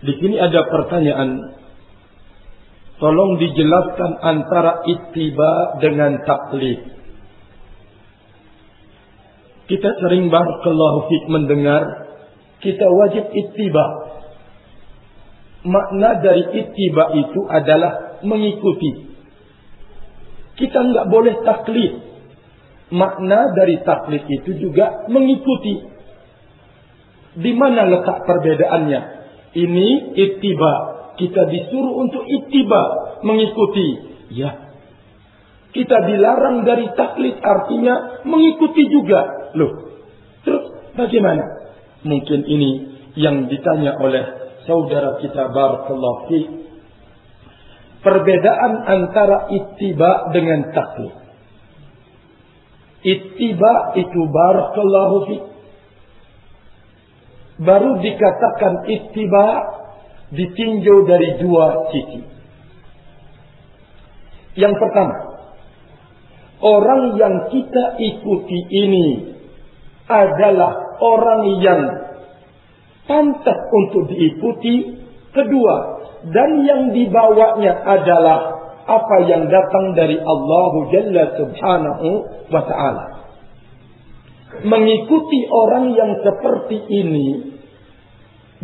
Di sini ada pertanyaan. Tolong dijelaskan antara ittiba dengan taklid. Kita sering barakallahu fik mendengar kita wajib ittiba. Makna dari ittiba itu adalah mengikuti. Kita nggak boleh taklid. Makna dari taklid itu juga mengikuti. Di mana letak perbedaannya? Ini ittiba. Kita disuruh untuk ittiba, mengikuti. Ya. Kita dilarang dari taklid, artinya mengikuti juga. Loh, terus bagaimana? Mungkin ini yang ditanya oleh saudara kita barakallahu fi. Perbedaan antara ittiba dengan taklid. Ittiba itu barakallahu fi. Baru dikatakan ittiba ditinjau dari dua sisi. Yang pertama, orang yang kita ikuti ini adalah orang yang pantas untuk diikuti. Kedua, dan yang dibawanya adalah apa yang datang dari Allah Jalla Subhanahu wa Ta'ala. Mengikuti orang yang seperti ini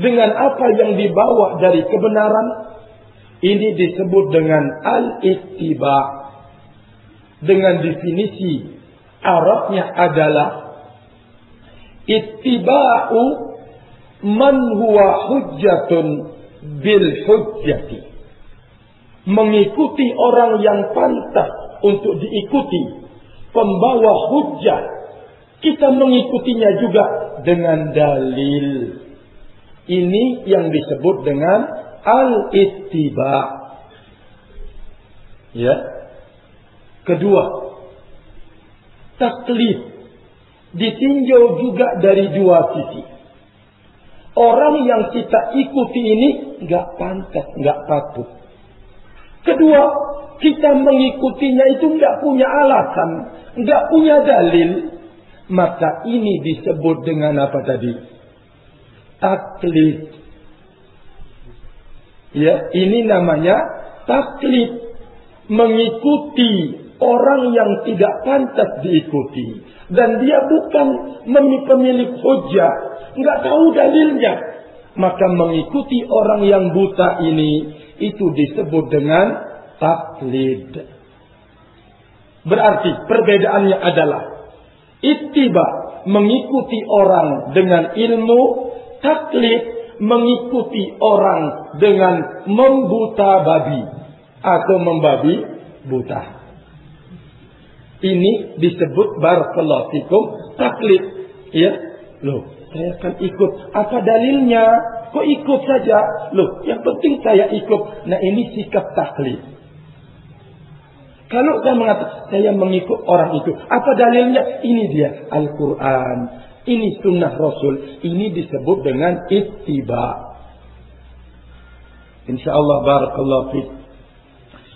dengan apa yang dibawa dari kebenaran, ini disebut dengan al-ittiba. Dengan definisi Arabnya adalah ittiba'u man huwa hujjatun bil hujjati. Mengikuti orang yang pantas untuk diikuti, pembawa hujjah. Kita mengikutinya juga dengan dalil. Ini yang disebut dengan al-ittiba. Ya. Kedua, taklid ditinjau juga dari dua sisi. Orang yang kita ikuti ini nggak pantas, nggak patut. Kedua, kita mengikutinya itu nggak punya alasan, nggak punya dalil. Maka ini disebut dengan apa tadi? Taklid. Ya, ini namanya taklid. Mengikuti orang yang tidak pantas diikuti. Dan dia bukan pemilik hujjah. Nggak tahu dalilnya. Maka mengikuti orang yang buta ini, itu disebut dengan taklid. Berarti perbedaannya adalah ittiba mengikuti orang dengan ilmu, taklid mengikuti orang dengan membuta babi atau membabi buta. Ini disebut barakallahu fikum taklid. Ya, loh, saya akan ikut. Apa dalilnya? Kok ikut saja? Loh, yang penting saya ikut. Nah, ini sikap taklid. Kalau saya mengatakan saya mengikut orang itu, apa dalilnya? Ini dia Al-Quran, ini sunnah Rasul. Ini disebut dengan ittiba. InsyaAllah barakallahu fiik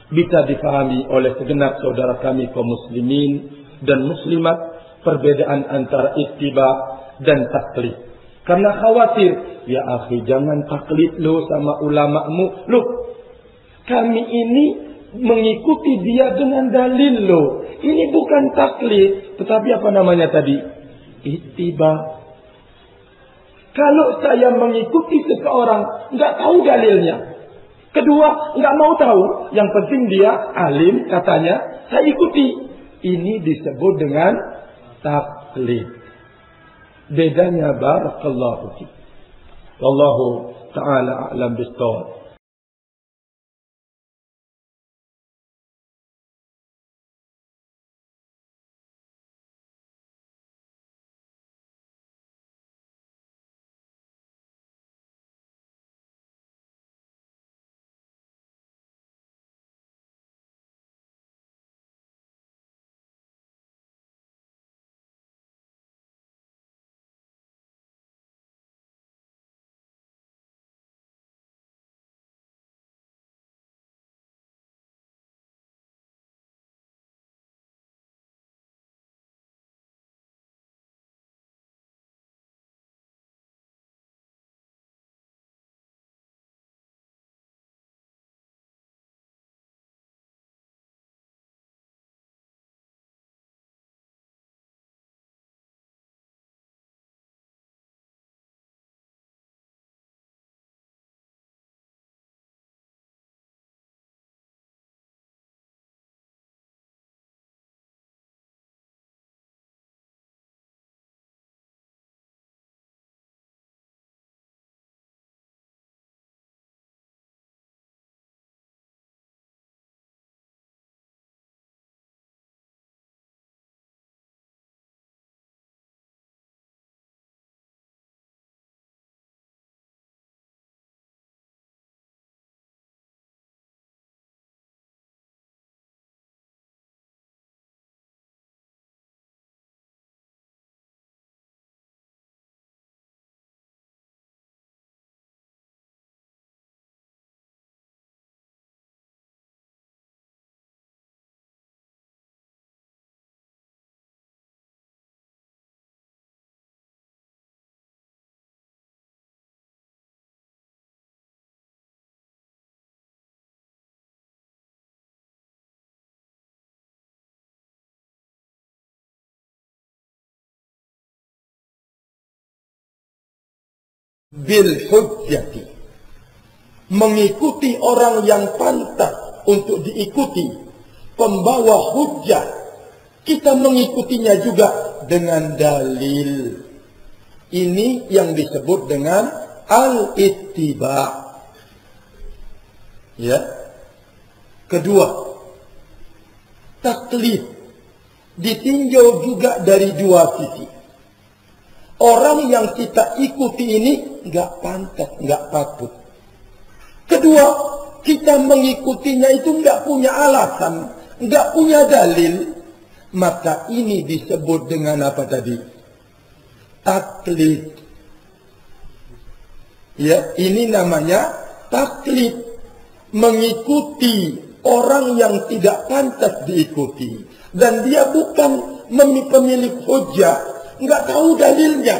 bisa difahami oleh segenap saudara kami kaum muslimin dan muslimat perbedaan antara ittiba dan taklid. Karena khawatir, ya akhi jangan taklid lo sama ulamamu. Loh, kami ini mengikuti dia dengan dalil lo. Ini bukan taklid, tetapi apa namanya tadi? Ittiba. Kalau saya mengikuti seseorang, nggak tahu dalilnya. Kedua, nggak mau tahu. Yang penting dia alim katanya, saya ikuti. Ini disebut dengan taklid. Bedanya barakallahu fiik. Wallahu ta'ala a'lam bis-shawab. bil hujjati. Mengikuti orang yang pantas untuk diikuti, pembawa hujjah. Kita mengikutinya juga dengan dalil. Ini yang disebut dengan al-ittiba. Ya. Kedua, taklid ditinjau juga dari dua sisi. Orang yang kita ikuti ini nggak pantas, nggak patut. Kedua, kita mengikutinya itu nggak punya alasan, nggak punya dalil. Maka ini disebut dengan apa tadi? Taklid. Ya, ini namanya taklid. Mengikuti orang yang tidak pantas diikuti. Dan dia bukan pemilik hujjah, nggak tahu dalilnya.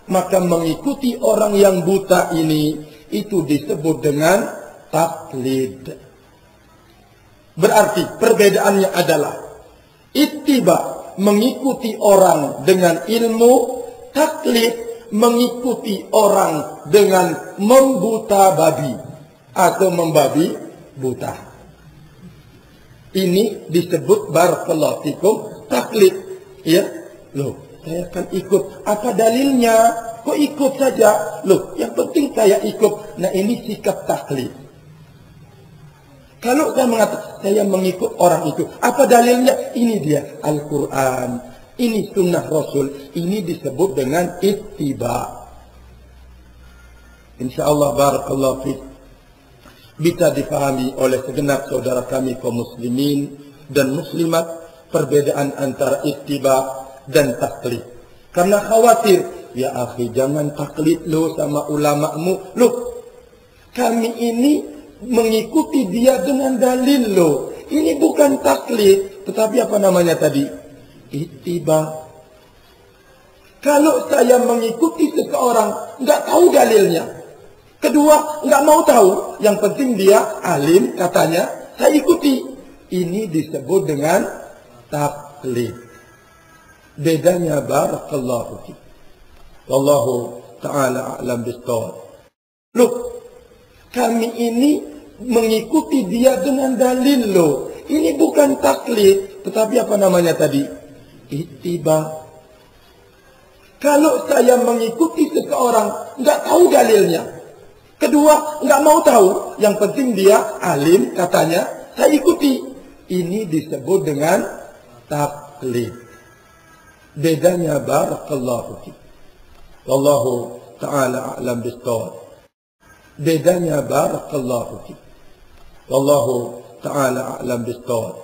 Maka mengikuti orang yang buta ini, itu disebut dengan taklid. Berarti perbedaannya adalah ittiba mengikuti orang dengan ilmu, taklid mengikuti orang dengan membuta babi atau membabi buta. Ini disebut barakallahu fikum taklid. Ya, loh, saya akan ikut. Apa dalilnya? Kok ikut saja? Loh, yang penting saya ikut. Nah, ini sikap taklid. Kalau saya mengatakan saya mengikut orang itu, apa dalilnya? Ini dia Al-Quran, ini sunnah Rasul. Ini disebut dengan ittiba. InsyaAllah barakallahu fiik bisa difahami oleh segenap saudara kami kaum muslimin dan muslimat perbedaan antara ittiba dan taklid. Karena khawatir, ya akhi, jangan taklid lo sama ulamamu. Loh, kami ini mengikuti dia dengan dalil lo. Ini bukan taklid, tetapi apa namanya tadi? Ittiba. Kalau saya mengikuti seseorang, nggak tahu dalilnya. Kedua, nggak mau tahu. Yang penting dia alim, katanya, saya ikuti. Ini disebut dengan taklid. Bedanya barakallahu fiik. Wallahu ta'ala a'lam bishawab. Loh, kami ini mengikuti dia dengan dalil loh. Ini bukan taklid, tetapi apa namanya tadi? Ittiba. Kalau saya mengikuti seseorang, nggak tahu dalilnya. Kedua, nggak mau tahu. Yang penting dia alim, katanya, saya ikuti. Ini disebut dengan taklid. Bedanya barakallahu fiik. Wallahu ta'ala a'lam bishawab. Bedanya barakallahu fiik. Wallahu ta'ala a'lam bishawab.